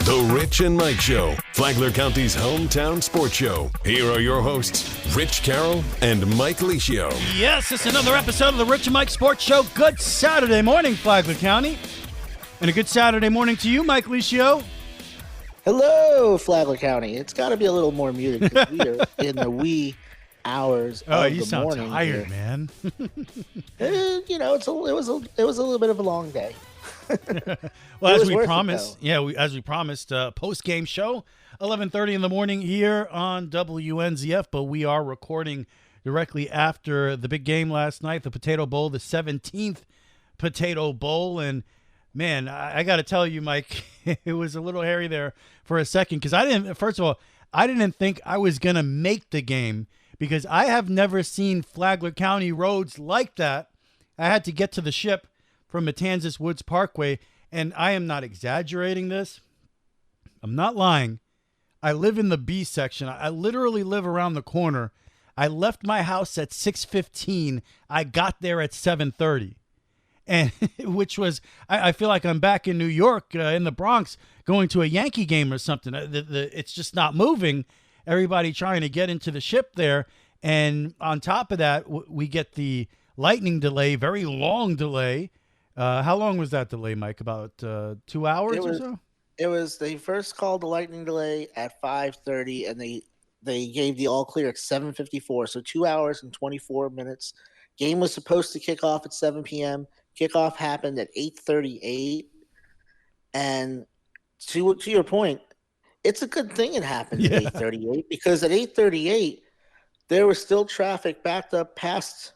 The Rich and Mike Show, Flagler County's hometown sports show. Here are your hosts, Rich Carroll and Mike Licio. Yes, it's another episode of the Rich and Mike Sports Show. Good Saturday morning, Flagler County. And a good Saturday morning to you, Mike Licio. Hello, Flagler County. It's got to be a little more muted because we are in the wee hours of the morning. Oh, you sound tired, man. You know, it was a little bit of a long day. Well, as we promised, post-game show, 11:30 in the morning here on WNZF, but we are recording directly after the big game last night, the Potato Bowl, the 17th Potato Bowl, and man, I got to tell you, Mike, it was a little hairy there for a second because I didn't think I was going to make the game because I have never seen Flagler County roads like that. I had to get to the ship from Matanzas Woods Parkway, and I am not exaggerating this. I'm not lying. I live in the B section. I literally live around the corner. I left my house at 6:15. I got there at 7:30. And which was, I feel like I'm back in New York, in the Bronx, going to a Yankee game or something. It's just not moving. Everybody trying to get into the ship there. And on top of that, we get the lightning delay, very long delay. How long was that delay, Mike? About 2 hours or so? They first called the lightning delay at 5:30, and they gave the all clear at 7:54. So 2 hours and 24 minutes. Game was supposed to kick off at 7 p.m. Kickoff happened at 8:38. And to your point, it's a good thing it happened at 8:38 because at 8:38, there was still traffic backed up past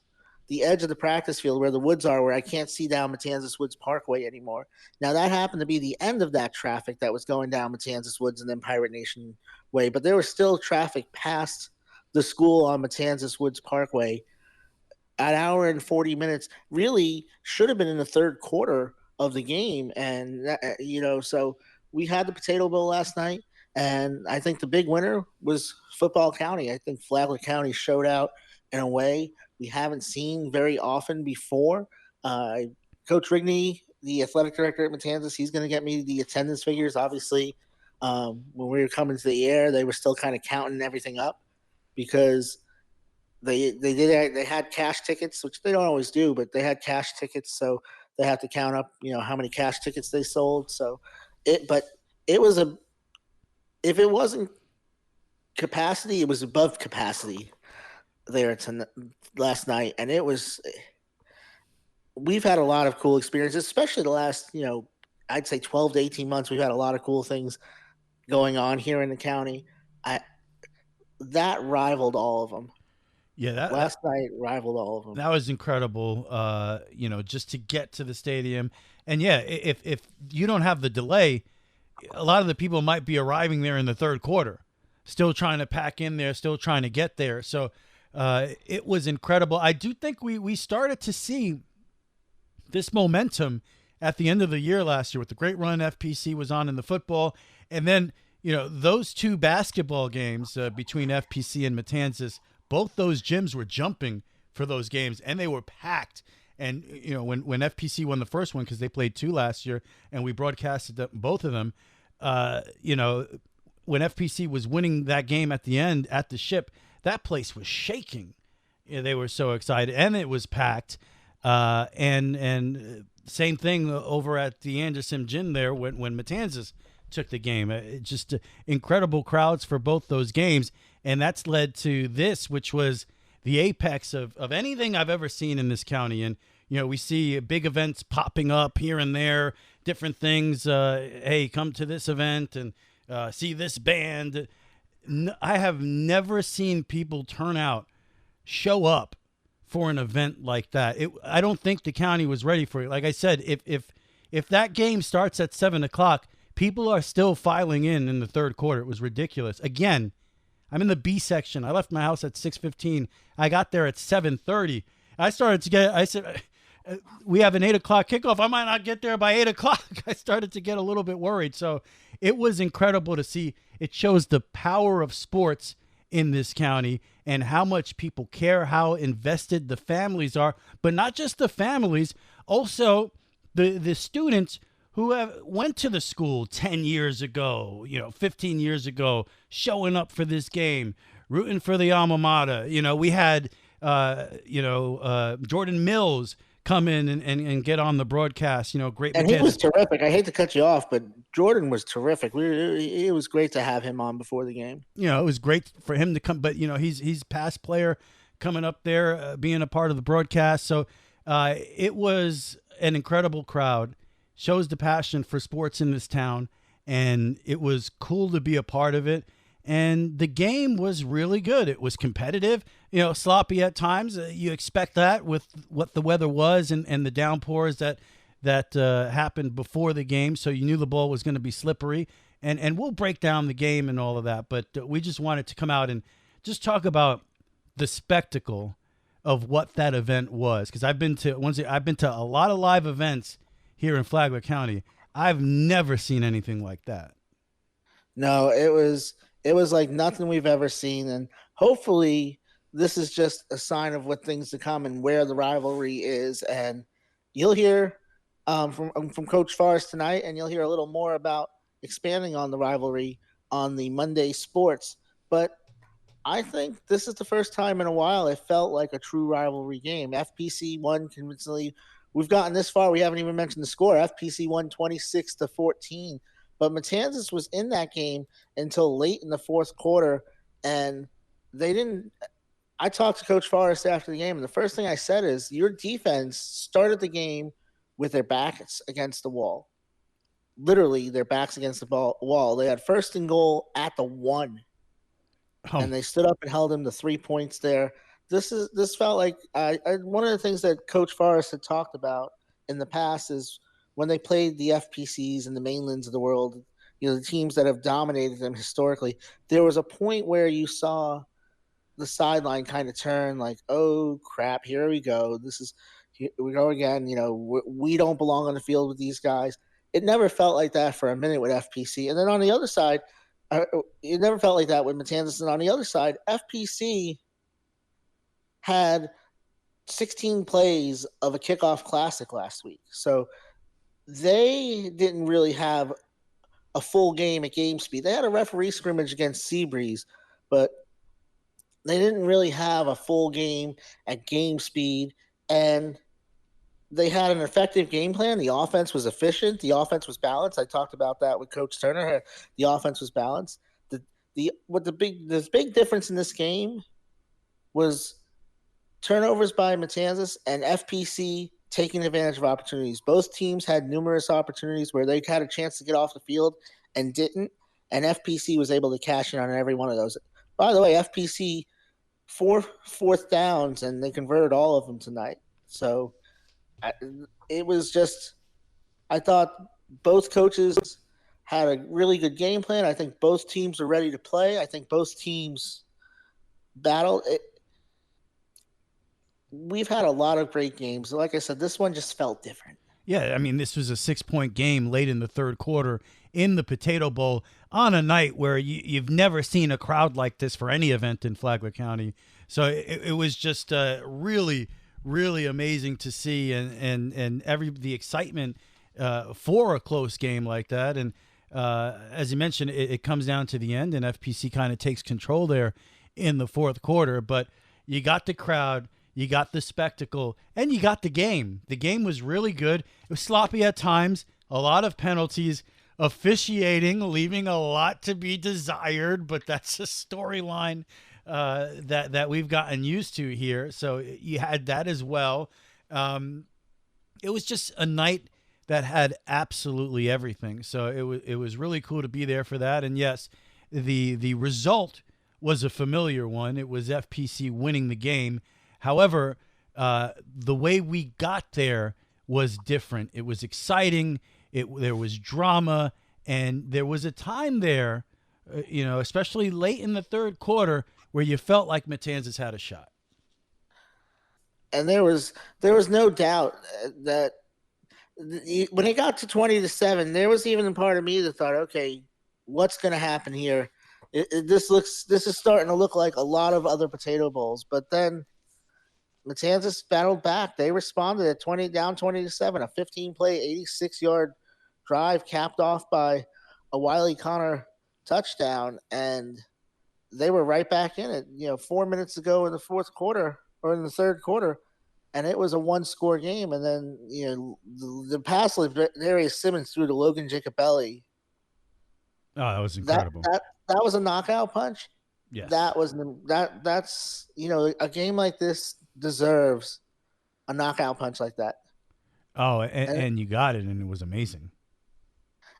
the edge of the practice field where the woods are, where I can't see down Matanzas Woods Parkway anymore. Now, that happened to be the end of that traffic that was going down Matanzas Woods and then Pirate Nation Way, but there was still traffic past the school on Matanzas Woods Parkway. An hour and 40 minutes really should have been in the third quarter of the game. And, so we had the Potato Bowl last night, and I think the big winner was Football County. I think Flagler County showed out in a way we haven't seen very often before. Coach Rigney, the athletic director at Matanzas, he's going to get me the attendance figures. Obviously, when we were coming to the air, they were still kind of counting everything up because they had cash tickets, which they don't always do, but they had cash tickets, so they had to count up, how many cash tickets they sold. So if it wasn't capacity, it was above capacity there last night, and we've had a lot of cool experiences, especially the last, I'd say 12 to 18 months. We've had a lot of cool things going on here in the county. That rivaled all of them. Yeah, last night rivaled all of them. That was incredible, just to get to the stadium. And yeah, if you don't have the delay, a lot of the people might be arriving there in the third quarter, still trying to pack in there, still trying to get there. So it was incredible. I do think we started to see this momentum at the end of the year last year with the great run FPC was on in the football. And then, those two basketball games between FPC and Matanzas, both those gyms were jumping for those games, and they were packed. And, when FPC won the first one, because they played two last year, and we broadcasted both of them, when FPC was winning that game at the end at the ship, that place was shaking. Yeah, they were so excited, and it was packed. And same thing over at the Anderson Gym there when Matanzas took the game. Just incredible crowds for both those games. And that's led to this, which was the apex of anything I've ever seen in this county. And, we see big events popping up here and there, different things. Hey, come to this event and see this band. I have never seen people show up for an event like that. I don't think the county was ready for it. Like I said, if that game starts at 7:00, people are still filing in the third quarter. It was ridiculous. Again, I'm in the B section. I left my house at 6:15. I got there at 7:30. I said, we have an 8:00 kickoff. I might not get there by 8:00. I started to get a little bit worried. So it was incredible to see. It shows the power of sports in this county and how much people care, how invested the families are, but not just the families, also the students who went to the school 10 years ago, 15 years ago, showing up for this game, rooting for the alma mater. We had, Jordan Mills come in and get on the broadcast, great. And he was terrific. I hate to cut you off, but Jordan was terrific. It was great to have him on before the game. It was great for him to come, but he's past player coming up there, being a part of the broadcast. So it was an incredible crowd, shows the passion for sports in this town, and it was cool to be a part of it. And the game was really good. It was competitive, sloppy at times. You expect that with what the weather was and the downpours that happened before the game. So you knew the ball was going to be slippery. And we'll break down the game and all of that. But we just wanted to come out and just talk about the spectacle of what that event was. Because I've been to a lot of live events here in Flagler County. I've never seen anything like that. No, it was like nothing we've ever seen, and hopefully this is just a sign of what things to come and where the rivalry is. And you'll hear from Coach Forrest tonight, and you'll hear a little more about expanding on the rivalry on the Monday Sports. But I think this is the first time in a while it felt like a true rivalry game. FPC won convincingly. We've gotten this far. We haven't even mentioned the score. FPC won 26-14. But Matanzas was in that game until late in the fourth quarter, and they didn't – I talked to Coach Forrest after the game, and the first thing I said is your defense started the game with their backs against the wall. Literally, their backs against the wall. They had first and goal at the 1, and they stood up and held him to 3 points there. This felt like one of the things that Coach Forrest had talked about in the past is – when they played the FPCs and the mainlands of the world, the teams that have dominated them historically, there was a point where you saw the sideline kind of turn like, oh, crap, here we go. Here we go again. We don't belong on the field with these guys. It never felt like that for a minute with FPC. And then on the other side, it never felt like that with Matanzas. And on the other side, FPC had 16 plays of a kickoff classic last week. So they didn't really have a full game at game speed. They had a referee scrimmage against Seabreeze, but they didn't really have a full game at game speed. And they had an effective game plan. The offense was efficient. The offense was balanced. I talked about that with Coach Turner. The offense was balanced. The big difference in this game was turnovers by Matanzas and FPC taking advantage of opportunities. Both teams had numerous opportunities where they had a chance to get off the field and didn't, and FPC was able to cash in on every one of those. By the way, FPC 4 fourth downs, and they converted all of them tonight. So it was just – I thought both coaches had a really good game plan. I think both teams are ready to play. I think both teams battled – we've had a lot of great games. Like I said, this one just felt different. Yeah, I mean, this was a 6-point game late in the third quarter in the Potato Bowl on a night where you've never seen a crowd like this for any event in Flagler County. So it was just really, really amazing to see, and the excitement for a close game like that. And as you mentioned, it comes down to the end, and FPC kind of takes control there in the fourth quarter. But you got the crowd. You got the spectacle, and you got the game. The game was really good. It was sloppy at times, a lot of penalties, officiating, leaving a lot to be desired, but that's a storyline that we've gotten used to here. So you had that as well. It was just a night that had absolutely everything. So it was really cool to be there for that. And yes, the result was a familiar one. It was FPC winning the game. However, the way we got there was different. It was exciting. There was drama, and there was a time there, especially late in the third quarter, where you felt like Matanzas had a shot. And there was no doubt that when it got to 20-7, there was even a part of me that thought, okay, what's going to happen here? This is starting to look like a lot of other Potato Bowls, but then Matanzas battled back. They responded at down 20-7, a 15-play, 86-yard drive capped off by a Wiley Connor touchdown, and they were right back in it. 4 minutes ago in the fourth quarter or in the third quarter, and it was a one-score game. And then the pass Darius Simmons threw to Logan Jacobelli. Oh, that was incredible. That was a knockout punch. Yes. That's a game like this deserves a knockout punch like that. Oh, and you got it, and it was amazing.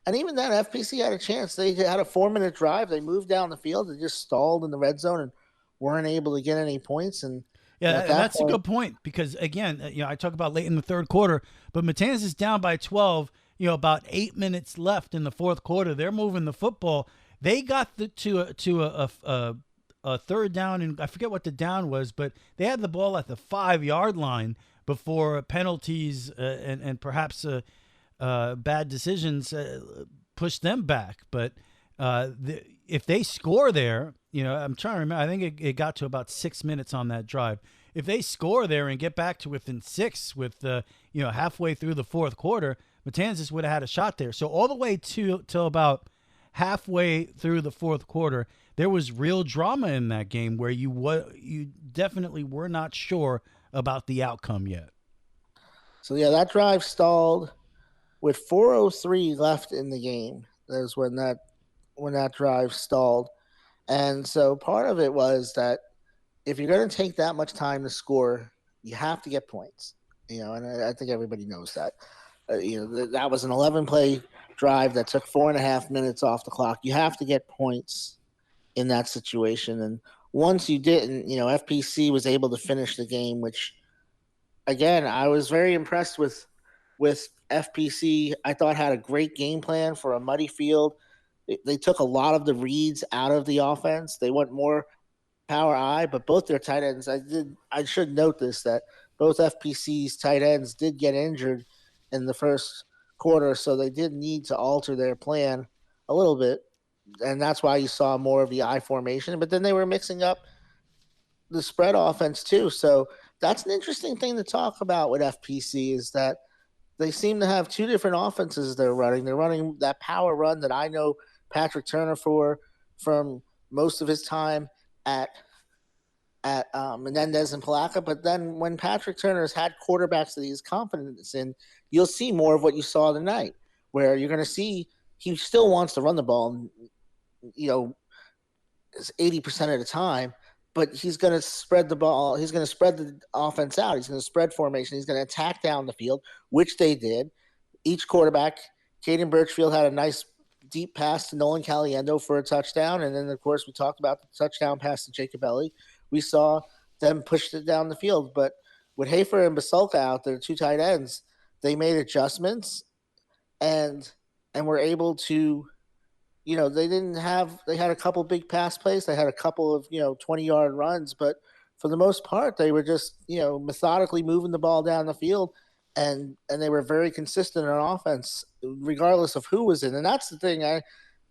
And even then, FPC had a chance. They had a 4-minute drive. They moved down the field. They just stalled in the red zone and weren't able to get any points. And that's a good point because, again, I talk about late in the third quarter, but Matanzas is down by 12. About 8 minutes left in the fourth quarter. They're moving the football. They got to a third down, and I forget what the down was, but they had the ball at the 5-yard line before penalties and perhaps bad decisions pushed them back. But if they score there, I'm trying to remember. I think it got to about 6 minutes on that drive. If they score there and get back to within 6 with halfway through the fourth quarter, Matanzas would have had a shot there. So all the way till about halfway through the fourth quarter, there was real drama in that game where you definitely were not sure about the outcome yet. So that drive stalled with 4:03 left in the game. That was when that drive stalled. And so part of it was that if you're going to take that much time to score, you have to get points. And I think everybody knows that. That was an 11-play drive that took 4.5 minutes off the clock. You have to get points in that situation. And once you didn't, FPC was able to finish the game, which, again, I was very impressed with FPC. I thought had a great game plan for a muddy field. They took a lot of the reads out of the offense. They went more power I, but both their tight ends, I should note this, that both FPC's tight ends did get injured in the first quarter, so they did need to alter their plan a little bit, and that's why you saw more of the I formation. But then they were mixing up the spread offense too, so that's an interesting thing to talk about with FPC is that they seem to have two different offenses they're running. They're running that power run that I know Patrick Turner from most of his time at Menendez and Palaka, but then when Patrick Turner has had quarterbacks that he's confident in, you'll see more of what you saw tonight, where you're going to see he still wants to run the ball, 80% of the time, but he's going to spread the ball. He's going to spread the offense out. He's going to spread formation. He's going to attack down the field, which they did. Each quarterback, Caden Birchfield had a nice deep pass to Nolan Caliendo for a touchdown, and then, of course, we talked about the touchdown pass to Jacobelli. We saw them push it down the field. But with Hafer and Basulka out there, two tight ends, they made adjustments and were able to, they had a couple big pass plays. They had a couple of, 20-yard runs. But for the most part, they were just, methodically moving the ball down the field. And they were very consistent on offense, regardless of who was in. And that's the thing. I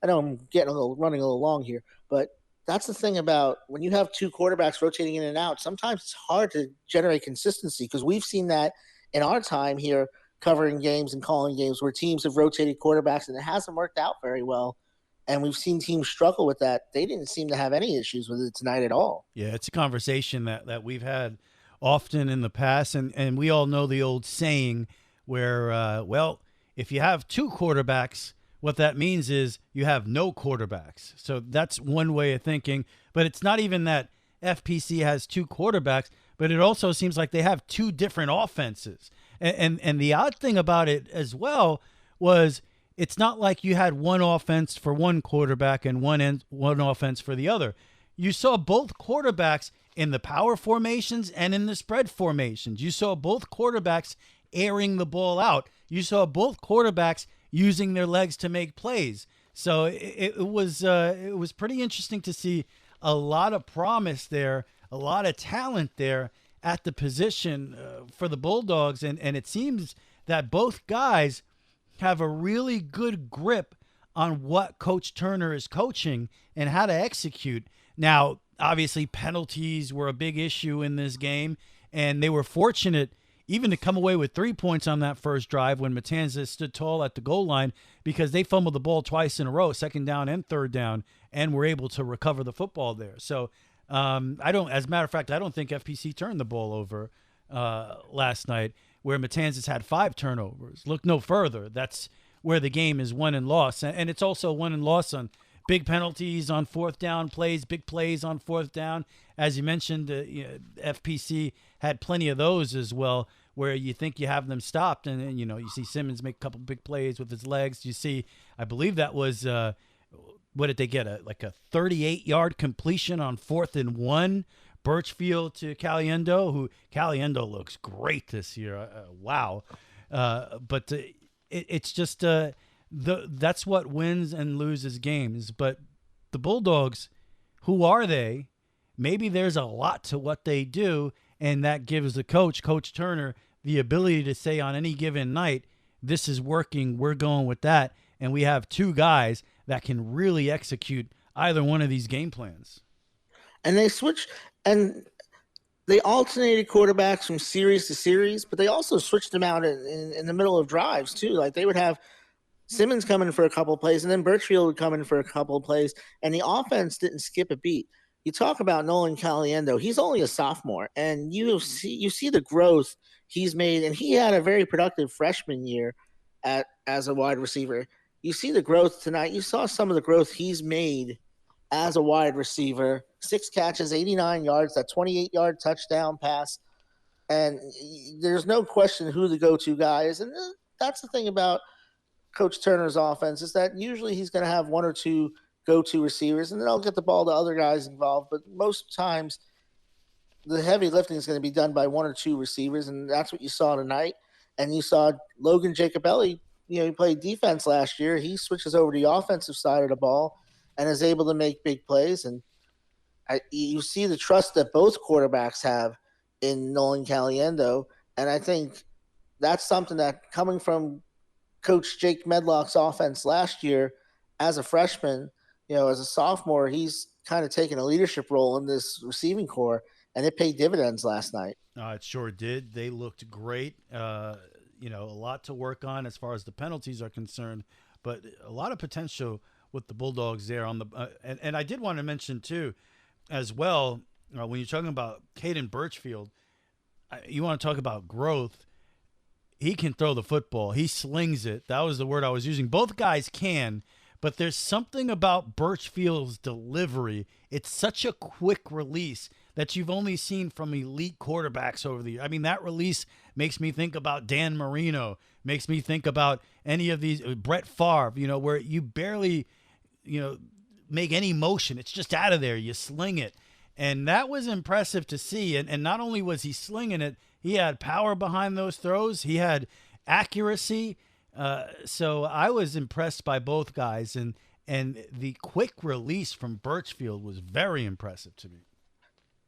know I'm running a little long here, but that's the thing about when you have two quarterbacks rotating in and out, sometimes it's hard to generate consistency because we've seen that in our time here covering games and calling games where teams have rotated quarterbacks and it hasn't worked out very well. And we've seen teams struggle with that. They didn't seem to have any issues with it tonight at all. Yeah, it's a conversation that we've had often in the past. And we all know the old saying where, if you have two quarterbacks, what that means is you have no quarterbacks. So that's one way of thinking. But it's not even that FPC has two quarterbacks, but it also seems like they have two different offenses. And the odd thing about it as well was it's not like you had one offense for one quarterback and one offense for the other. You saw both quarterbacks in the power formations and in the spread formations. You saw both quarterbacks airing the ball out. You saw both quarterbacks using their legs to make plays. So it was pretty interesting to see a lot of promise there, a lot of talent there at the position for the Bulldogs. And it seems that both guys have a really good grip on what Coach Turner is coaching and how to execute. Now, obviously, penalties were a big issue in this game, and they were fortunate even to come away with 3 points on that first drive when Matanzas stood tall at the goal line because they fumbled the ball twice in a row, second down and third down, and were able to recover the football there. So as a matter of fact, I don't think FPC turned the ball over last night, where Matanzas had 5 turnovers. Look no further. That's where the game is won and lost. And it's also won and lost on big penalties on fourth down plays, big plays on fourth down. As you mentioned, FPC had plenty of those as well, where you think you have them stopped. And then, you see Simmons make a couple big plays with his legs. You see, I believe that was, what did they get? A 38-yard completion on 4th and 1. Birchfield to Caliendo, who Caliendo looks great this year. Wow. But it's just that's what wins and loses games. But the Bulldogs, who are they? Maybe there's a lot to what they do, and that gives the Coach Turner, the ability to say on any given night, this is working, we're going with that, and we have 2 guys that can really execute either one of these game plans. And they switched, and they alternated quarterbacks from series to series, but they also switched them out in the middle of drives too. Like they would have Simmons come in for a couple of plays, and then Birchfield would come in for a couple of plays, and the offense didn't skip a beat. You talk about Nolan Caliendo; he's only a sophomore, and you see the growth he's made, and he had a very productive freshman year as a wide receiver. You see the growth tonight. You saw some of the growth he's made as a wide receiver. 6 catches, 89 yards, that 28-yard touchdown pass. And there's no question who the go-to guy is. And that's the thing about Coach Turner's offense, is that usually he's going to have 1 or 2 go-to receivers, and then they'll get the ball to other guys involved. But most times the heavy lifting is going to be done by 1 or 2 receivers, and that's what you saw tonight. And you saw Logan Jacobelli, he played defense last year. He switches over to the offensive side of the ball and is able to make big plays. And you see the trust that both quarterbacks have in Nolan Caliendo. And I think that's something that, coming from Coach Jake Medlock's offense last year as a freshman, as a sophomore, he's kind of taken a leadership role in this receiving core, and it paid dividends last night. It sure did. They looked great. A lot to work on as far as the penalties are concerned, but a lot of potential with the Bulldogs there on the and I did want to mention too, as well, when you're talking about Caden Birchfield, you want to talk about growth. He can throw the football. He slings it. That was the word I was using. Both guys can, but there's something about Birchfield's delivery. It's such a quick release that you've only seen from elite quarterbacks over the years. I mean, that release makes me think about Dan Marino, makes me think about any of these, Brett Favre, where you barely, make any motion. It's just out of there. You sling it. And that was impressive to see. And not only was he slinging it, he had power behind those throws. He had accuracy. So I was impressed by both guys. And the quick release from Birchfield was very impressive to me.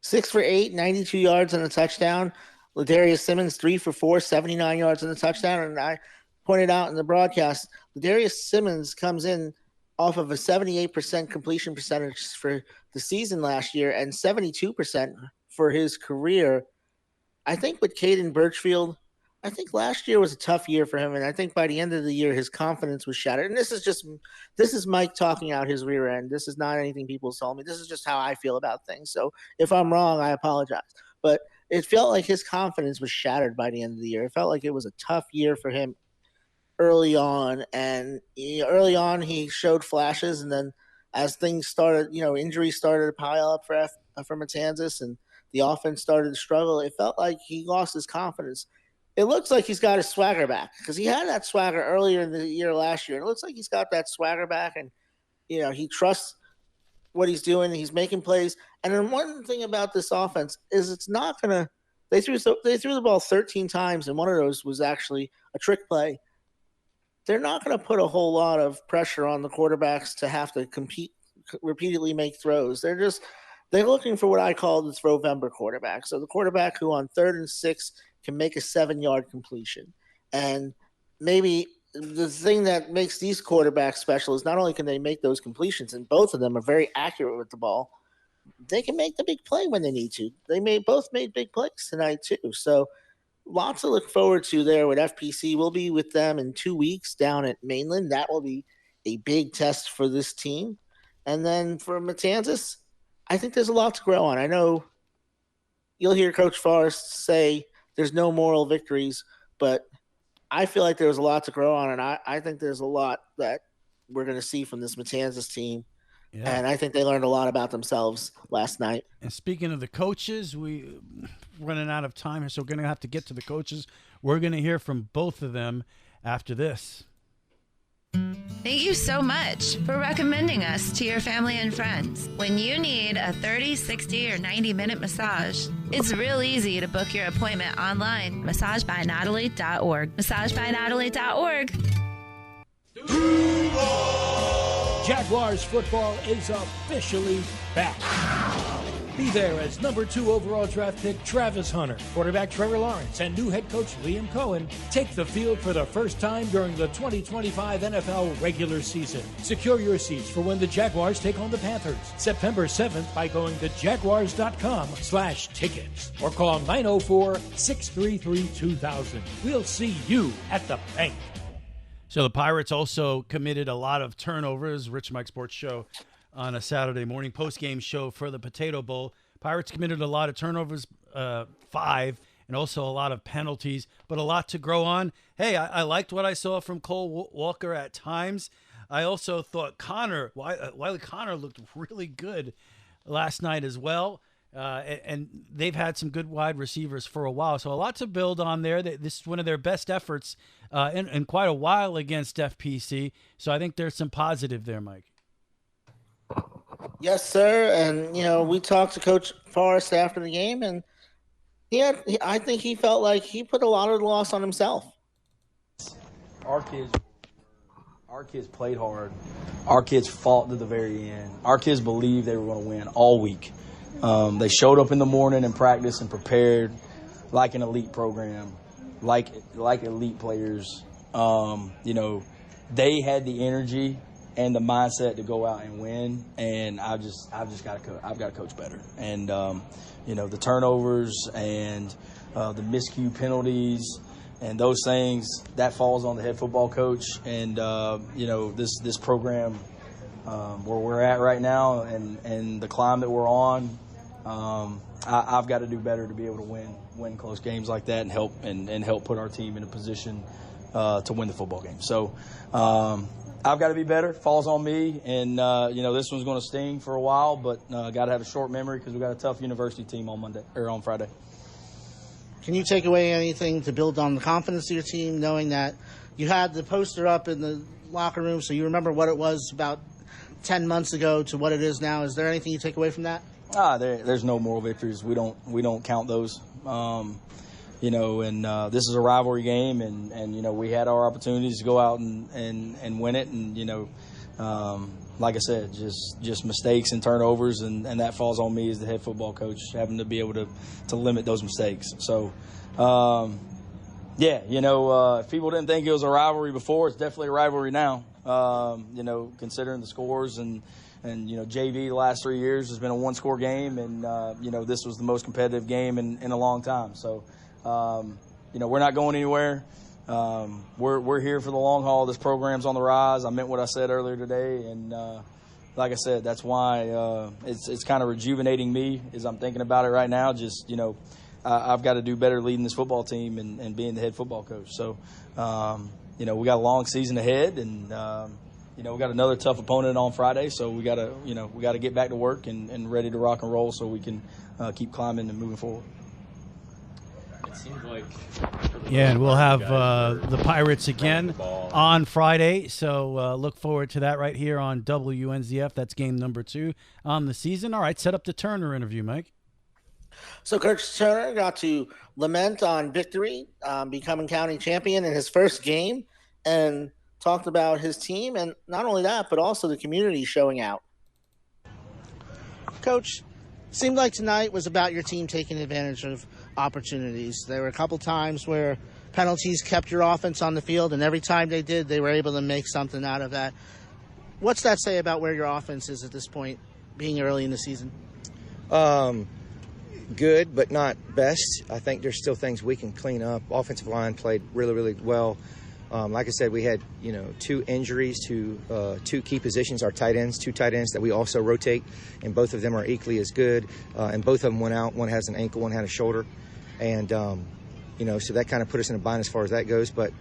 6 for 8, 92 yards and a touchdown. Ladarius Simmons, 3 for 4, 79 yards and a touchdown. And I pointed out in the broadcast, Ladarius Simmons comes in off of a 78% completion percentage for the season last year and 72% for his career. I think with Caden Birchfield, I think last year was a tough year for him, and I think by the end of the year his confidence was shattered. And this is Mike talking out his rear end. This is not anything people told me. This is just how I feel about things. So if I'm wrong, I apologize. But it felt like his confidence was shattered by the end of the year. It felt like it was a tough year for him early on, and early on he showed flashes, and then as things started, injuries started to pile up for Matanzas, and the offense started to struggle. It felt like he lost his confidence. It looks like he's got his swagger back, because he had that swagger earlier in the year last year. It looks like he's got that swagger back, and he trusts what he's doing. He's making plays. And then one thing about this offense is it's not gonna. They threw the ball 13 times, and one of those was actually a trick play. They're not going to put a whole lot of pressure on the quarterbacks to have to repeatedly make throws. They're looking for what I call the Throwvember quarterback. So the quarterback who on 3rd and 6 can make a 7-yard completion. And maybe the thing that makes these quarterbacks special is not only can they make those completions, and both of them are very accurate with the ball, they can make the big play when they need to. They both made big plays tonight too. So lots to look forward to there with FPC. We'll be with them in 2 weeks down at Mainland. That will be a big test for this team. And then for Matanzas, I think there's a lot to grow on. I know you'll hear Coach Forrest say there's no moral victories, but I feel like there's a lot to grow on, and I think there's a lot that we're going to see from this Matanzas team. Yeah. And I think they learned a lot about themselves last night. And speaking of the coaches, we're running out of time here, so we're going to have to get to the coaches. We're going to hear from both of them after this. Thank you so much for recommending us to your family and friends. When you need a 30, 60, or 90-minute massage, it's real easy to book your appointment online. MassageByNatalie.org. MassageByNatalie.org. Jaguars football is officially back. Be there as number 2 overall draft pick Travis Hunter, quarterback Trevor Lawrence, and new head coach Liam Cohen take the field for the first time during the 2025 NFL regular season. Secure your seats for when the Jaguars take on the Panthers September 7th by going to jaguars.com/tickets or call 904-633-2000. We'll see you at the bank. So the Pirates also committed a lot of turnovers. Rich Mike Sports Show on a Saturday morning post-game show for the Potato Bowl. Pirates committed a lot of turnovers, 5, and also a lot of penalties, but a lot to grow on. Hey, I liked what I saw from Cole Walker at times. I also thought Wiley Connor looked really good last night as well. And they've had some good wide receivers for a while. So a lot to build on there. This is one of their best efforts in quite a while against FPC. So I think there's some positive there, Mike. Yes, sir. And, we talked to Coach Forrest after the game, and I think he felt like he put a lot of the loss on himself. Our kids played hard. Our kids fought to the very end. Our kids believed they were going to win all week. They showed up in the morning and practiced and prepared like an elite program, like elite players. They had the energy and the mindset to go out and win, and I've got to coach better. And the turnovers and the miscue penalties and those things, that falls on the head football coach. And this program where we're at right now and the climb that we're on, I've got to do better to be able to win close games like that and help put our team in a position to win the football game. So I've got to be better. Falls on me, and this one's going to sting for a while, but got to have a short memory because we got a tough university team on Friday. Can you take away anything to build on the confidence of your team, knowing that you had the poster up in the locker room, so you remember what it was about 10 months ago to what it is now? Is there anything you take away from that? There's no moral victories. We don't count those. This is a rivalry game, and we had our opportunities to go out and win it, and like I said, just mistakes and turnovers, and that falls on me as the head football coach, having to be able to limit those mistakes. So, if people didn't think it was a rivalry before, it's definitely a rivalry now. Considering the scores and JV the last 3 years has been a one-score game, and this was the most competitive game in a long time. So, we're not going anywhere. We're here for the long haul. This program's on the rise. I meant what I said earlier today, and like I said, that's why it's kind of rejuvenating me as I'm thinking about it right now. Just I've got to do better leading this football team and being the head football coach. So we got a long season ahead, and we got another tough opponent on Friday. So we got to get back to work and ready to rock and roll so we can keep climbing and moving forward. It seems like and we'll have the Pirates again on Friday, so look forward to that right here on WNZF. That's game number 2 on the season. All right, set up the Turner interview, Mike. So Coach Turner got to lament on victory, becoming county champion in his first game, and talked about his team, and not only that, but also the community showing out. Coach, seemed like tonight was about your team taking advantage of opportunities. There were a couple times where penalties kept your offense on the field, and every time they did, they were able to make something out of that. What's that say about where your offense is at this point, being early in the season? good, but not best. I think there's still things we can clean up. Offensive line played really, really well. Like I said, we had 2 injuries to 2 key positions, our tight ends, 2 tight ends that we also rotate, and both of them are equally as good. And both of them went out. One has an ankle, one had a shoulder, and so that kind of put us in a bind as far as that goes. But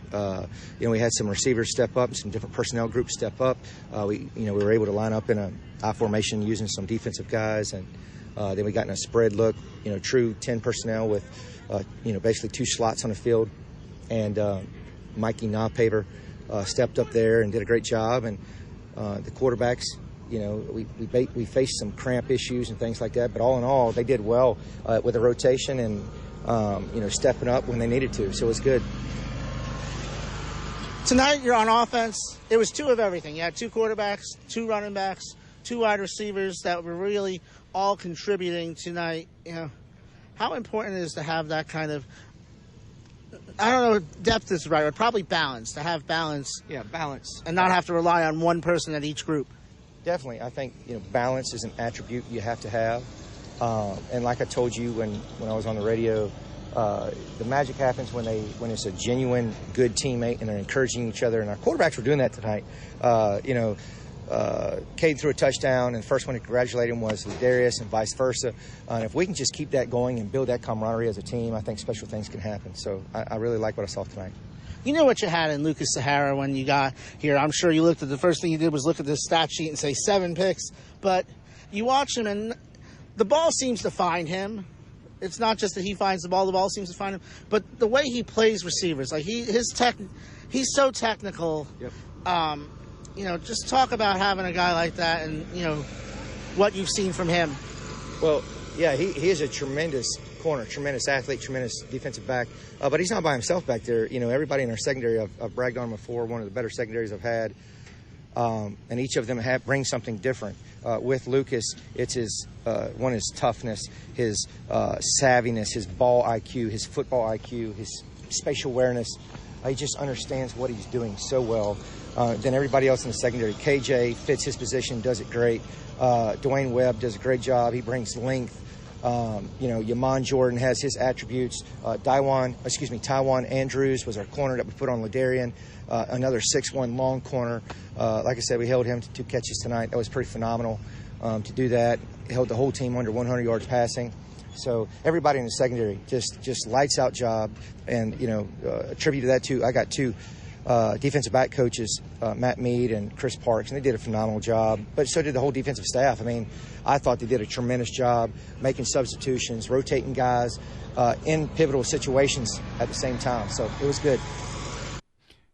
we had some receivers step up, some different personnel groups step up. We were able to line up in a I formation using some defensive guys, and then we got in a spread look, true 10 personnel with basically 2 slots on the field, and Mikey Nodpaver stepped up there and did a great job. And the quarterbacks, we faced some cramp issues and things like that, but all in all, they did well with the rotation and stepping up when they needed to. So it was good. Tonight, you're on offense. It was 2 of everything. You had 2 quarterbacks, 2 running backs, 2 wide receivers that were really all contributing tonight. How important it is to have that kind of, I don't know if depth is right, but probably balance, to have balance. Yeah, balance. And not have to rely on one person at each group. Definitely. I think, balance is an attribute you have to have. And like I told you when I was on the radio, the magic happens when it's a genuine good teammate and they're encouraging each other. And our quarterbacks were doing that tonight. Cade threw a touchdown, and the first one to congratulate him was Darius, and vice versa. And if we can just keep that going and build that camaraderie as a team, I think special things can happen. So I really like what I saw tonight. You know what you had in Lucas Sahara when you got here. I'm sure you looked at the first thing you did was look at this stat sheet and say 7 picks. But you watch him, and the ball seems to find him. It's not just that he finds the ball seems to find him. But the way he plays receivers, like he's so technical. Yep. Just talk about having a guy like that and, what you've seen from him. Well, yeah, he is a tremendous corner, tremendous athlete, tremendous defensive back. But he's not by himself back there. Everybody in our secondary, I've bragged on him before, one of the better secondaries I've had. And each of them brings something different. With Lucas, it's his toughness, his savviness, his ball IQ, his football IQ, his spatial awareness. He just understands what he's doing so well. Then everybody else in the secondary, KJ fits his position, does it great. Dwayne Webb does a great job. He brings length. Yaman Jordan has his attributes. Tywan Andrews was our corner that we put on Ladarian. Another 6'1" long corner. Like I said, we held him to 2 catches tonight. That was pretty phenomenal to do that. Held the whole team under 100 yards passing. So everybody in the secondary just lights out job. And, attribute to that too. I got 2 defensive back coaches, Matt Mead and Chris Parks, and they did a phenomenal job. But so did the whole defensive staff. I mean, I thought they did a tremendous job making substitutions, rotating guys in pivotal situations at the same time. So it was good.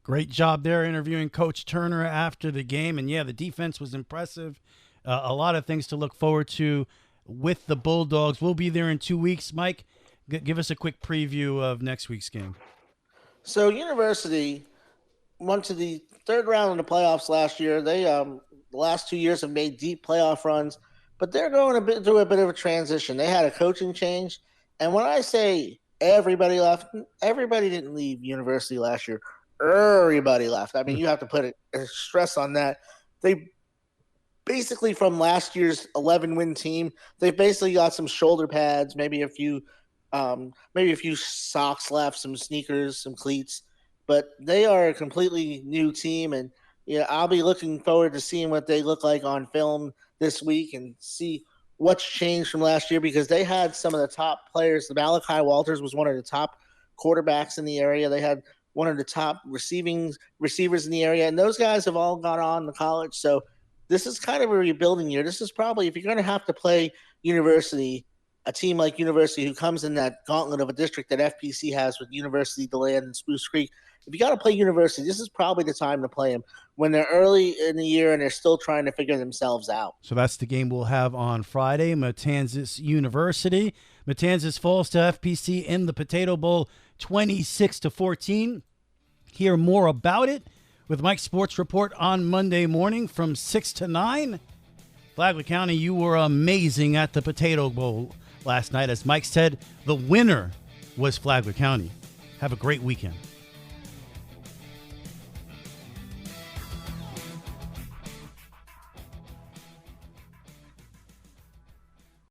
Great job there interviewing Coach Turner after the game. And, yeah, the defense was impressive. A lot of things to look forward to with the Bulldogs. We'll be there in 2 weeks. Mike, give us a quick preview of next week's game. So University went to the 3rd round in the playoffs last year. They the last 2 years have made deep playoff runs, but they're going through a bit of a transition. They had a coaching change, and when I say everybody left, everybody didn't leave University last year. Everybody left. I mean, you have to put a stress on that. They basically, from last year's 11-win team, they basically got some shoulder pads, maybe a few socks left, some sneakers, some cleats. But they are a completely new team, and I'll be looking forward to seeing what they look like on film this week and see what's changed from last year, because they had some of the top players. The Malachi Walters was one of the top quarterbacks in the area. They had one of the top receivers in the area, and those guys have all gone on to college. So this is kind of a rebuilding year. This is probably, if you're going to have to play University, a team like University who comes in that gauntlet of a district that FPC has with University, DeLand, and Spruce Creek, if you got to play University, this is probably the time to play them when they're early in the year and they're still trying to figure themselves out. So that's the game we'll have on Friday, Matanzas University. Matanzas falls to FPC in the Potato Bowl 26-14. Hear more about it with Mike's Sports Report on Monday morning from 6 to 9. Flagler County, you were amazing at the Potato Bowl last night. As Mike said, the winner was Flagler County. Have a great weekend.